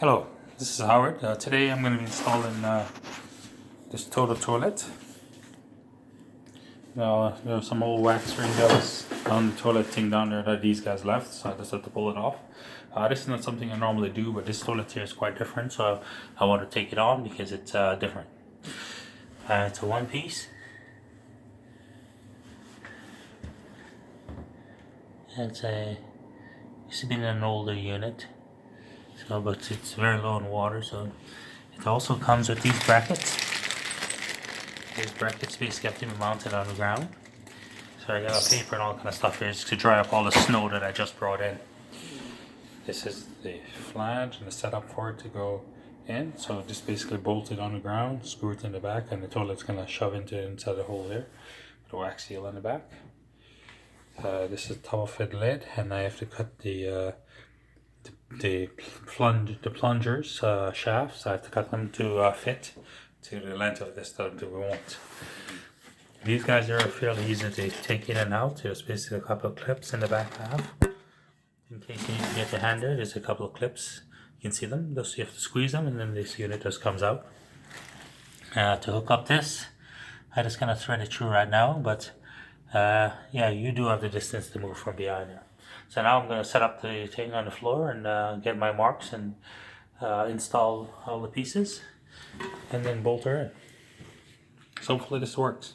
Hello, this is Howard. Today I'm going to be installing this TOTO toilet. Now, there's some old wax ring that was on the toilet thing down there that these guys left, so I just had to pull it off. This is not something I normally do, but this toilet here is quite different, so I want to take it on because it's different. It's a one piece. It's used to be in an older unit. So, but it's very low in water, so it also comes with these brackets. These brackets basically have to be mounted on the ground. So I got a paper and all kind of stuff here just to dry up all the snow that I just brought in. This is the flange and the setup for it to go in. So just basically bolt it on the ground, screw it in the back, and the toilet's gonna shove into inside the hole here with a wax seal in the back. This is a top fit lid, and I have to cut the plungers shafts. I have to cut them to fit to the length of this that we want. These guys are fairly easy to take in and out. There's basically a couple of clips in the back half. In case you need to get your hand there, there's a couple of clips. You can see them. Just you have to squeeze them, and then this unit just comes out. To hook up this, I just kind of thread it through right now, but yeah, you do have the distance to move from behind there. So now I'm going to set up the thing on the floor and get my marks and install all the pieces and then bolt her in. So hopefully this works.